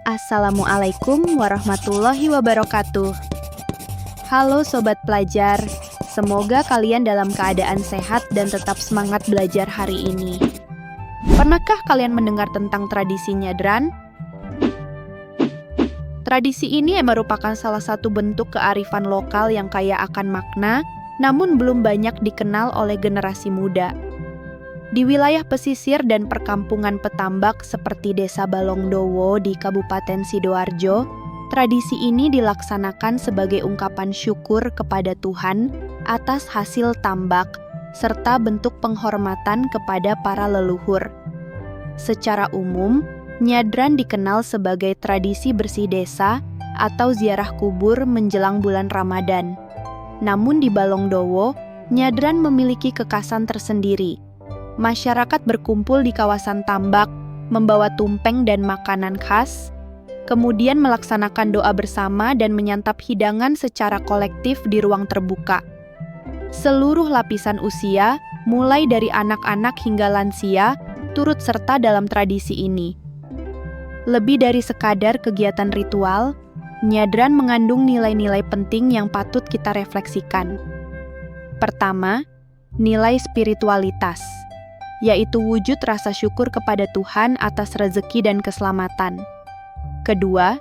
Assalamualaikum warahmatullahi wabarakatuh. Halo Sobat Pelajar, semoga kalian dalam keadaan sehat dan tetap semangat belajar hari ini. Pernahkah kalian mendengar tentang tradisi nyadran? Tradisi ini merupakan salah satu bentuk kearifan lokal yang kaya akan makna, namun belum banyak dikenal oleh generasi muda. Di wilayah pesisir dan perkampungan petambak seperti Desa Balongdowo di Kabupaten Sidoarjo, tradisi ini dilaksanakan sebagai ungkapan syukur kepada Tuhan atas hasil tambak, serta bentuk penghormatan kepada para leluhur. Secara umum, nyadran dikenal sebagai tradisi bersih desa atau ziarah kubur menjelang bulan Ramadan. Namun di Balongdowo, nyadran memiliki kekhasan tersendiri. Masyarakat berkumpul di kawasan tambak, membawa tumpeng dan makanan khas, kemudian melaksanakan doa bersama dan menyantap hidangan secara kolektif di ruang terbuka. Seluruh lapisan usia, mulai dari anak-anak hingga lansia, turut serta dalam tradisi ini. Lebih dari sekadar kegiatan ritual, nyadran mengandung nilai-nilai penting yang patut kita refleksikan. Pertama, nilai spiritualitas, yaitu wujud rasa syukur kepada Tuhan atas rezeki dan keselamatan. Kedua,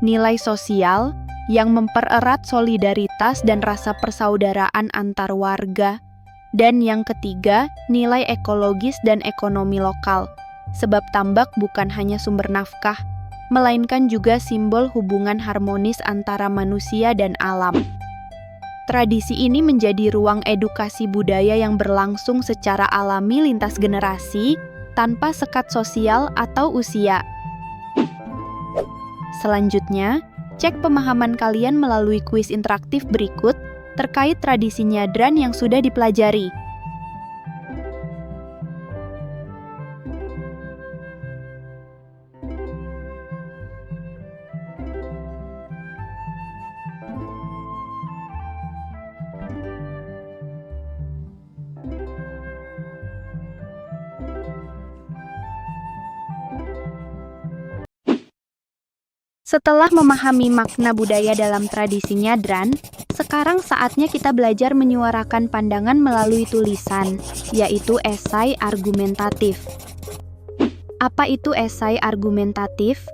nilai sosial yang mempererat solidaritas dan rasa persaudaraan antar warga. Dan yang ketiga, nilai ekologis dan ekonomi lokal, sebab tambak bukan hanya sumber nafkah, melainkan juga simbol hubungan harmonis antara manusia dan alam. Tradisi ini menjadi ruang edukasi budaya yang berlangsung secara alami lintas generasi, tanpa sekat sosial atau usia. Selanjutnya, cek pemahaman kalian melalui kuis interaktif berikut terkait tradisi nyadran yang sudah dipelajari. Setelah memahami makna budaya dalam tradisi nyadran, sekarang saatnya kita belajar menyuarakan pandangan melalui tulisan, yaitu esai argumentatif. Apa itu esai argumentatif?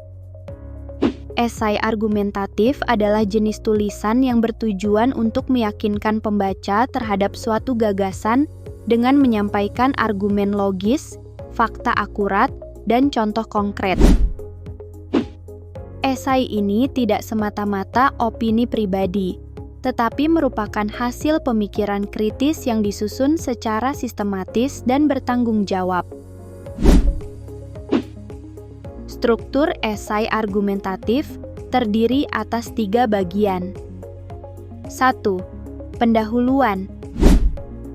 Esai argumentatif adalah jenis tulisan yang bertujuan untuk meyakinkan pembaca terhadap suatu gagasan dengan menyampaikan argumen logis, fakta akurat, dan contoh konkret. Esai ini tidak semata-mata opini pribadi, tetapi merupakan hasil pemikiran kritis yang disusun secara sistematis dan bertanggung jawab. Struktur esai argumentatif terdiri atas 3 bagian. 1. Pendahuluan.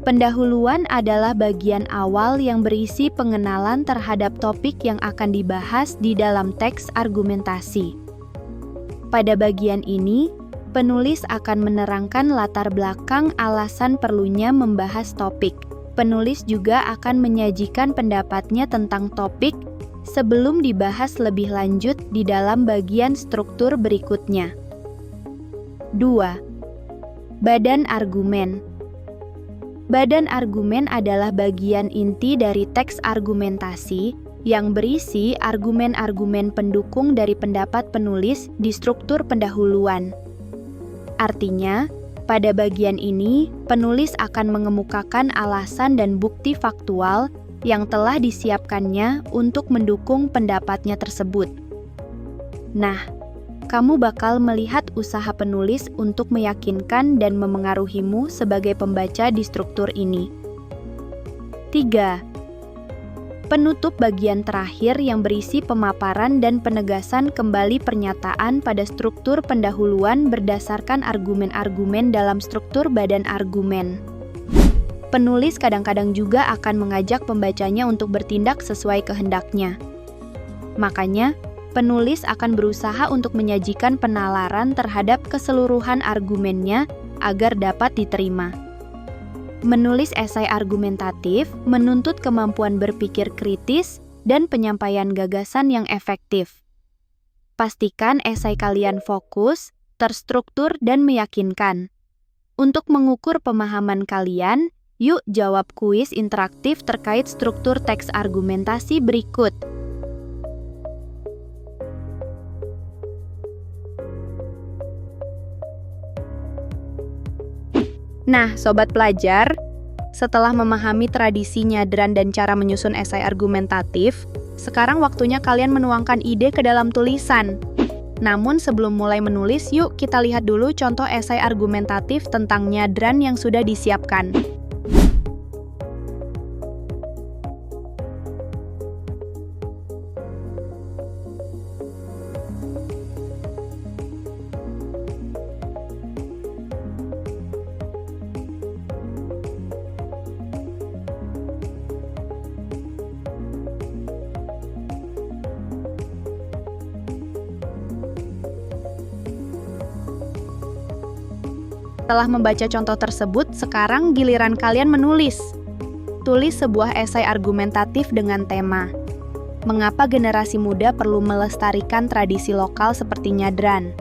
Pendahuluan adalah bagian awal yang berisi pengenalan terhadap topik yang akan dibahas di dalam teks argumentasi. Pada bagian ini, penulis akan menerangkan latar belakang alasan perlunya membahas topik. Penulis juga akan menyajikan pendapatnya tentang topik sebelum dibahas lebih lanjut di dalam bagian struktur berikutnya. 2. Badan argumen. Badan argumen adalah bagian inti dari teks argumentasi yang berisi argumen-argumen pendukung dari pendapat penulis di struktur pendahuluan. Artinya, pada bagian ini, penulis akan mengemukakan alasan dan bukti faktual yang telah disiapkannya untuk mendukung pendapatnya tersebut. Nah, kamu bakal melihat usaha penulis untuk meyakinkan dan memengaruhimu sebagai pembaca di struktur ini. 3. Penutup bagian terakhir yang berisi pemaparan dan penegasan kembali pernyataan pada struktur pendahuluan berdasarkan argumen-argumen dalam struktur badan argumen. Penulis kadang-kadang juga akan mengajak pembacanya untuk bertindak sesuai kehendaknya. Makanya, penulis akan berusaha untuk menyajikan penalaran terhadap keseluruhan argumennya agar dapat diterima. Menulis esai argumentatif menuntut kemampuan berpikir kritis dan penyampaian gagasan yang efektif. Pastikan esai kalian fokus, terstruktur, dan meyakinkan. Untuk mengukur pemahaman kalian, yuk jawab kuis interaktif terkait struktur teks argumentasi berikut. Nah, sobat pelajar, setelah memahami tradisi nyadran dan cara menyusun esai argumentatif, sekarang waktunya kalian menuangkan ide ke dalam tulisan. Namun sebelum mulai menulis, yuk kita lihat dulu contoh esai argumentatif tentang nyadran yang sudah disiapkan. Setelah membaca contoh tersebut, sekarang giliran kalian menulis. Tulis sebuah esai argumentatif dengan tema, mengapa generasi muda perlu melestarikan tradisi lokal seperti nyadran?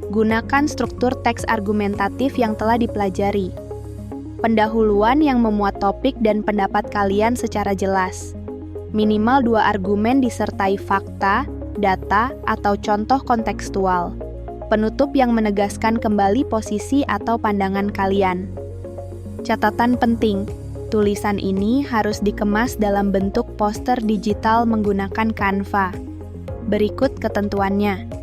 Gunakan struktur teks argumentatif yang telah dipelajari. Pendahuluan yang memuat topik dan pendapat kalian secara jelas. Minimal 2 argumen disertai fakta, data, atau contoh kontekstual. Penutup yang menegaskan kembali posisi atau pandangan kalian. Catatan penting, tulisan ini harus dikemas dalam bentuk poster digital menggunakan Canva. Berikut ketentuannya.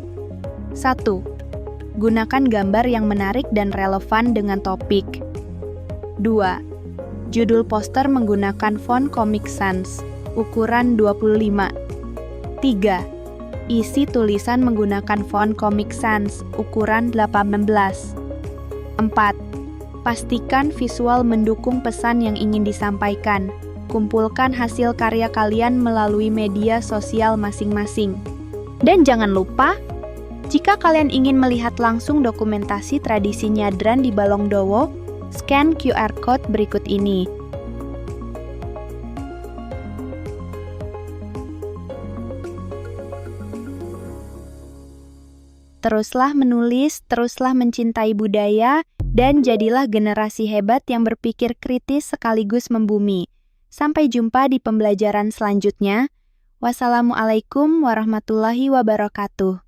1. Gunakan gambar yang menarik dan relevan dengan topik. 2. Judul poster menggunakan font Comic Sans, ukuran 25. 3. Isi tulisan menggunakan font Comic Sans, ukuran 18. 4. Pastikan visual mendukung pesan yang ingin disampaikan. Kumpulkan hasil karya kalian melalui media sosial masing-masing. Dan jangan lupa, jika kalian ingin melihat langsung dokumentasi tradisi nyadran di Balongdowo, scan QR Code berikut ini. Teruslah menulis, teruslah mencintai budaya, dan jadilah generasi hebat yang berpikir kritis sekaligus membumi. Sampai jumpa di pembelajaran selanjutnya. Wassalamualaikum warahmatullahi wabarakatuh.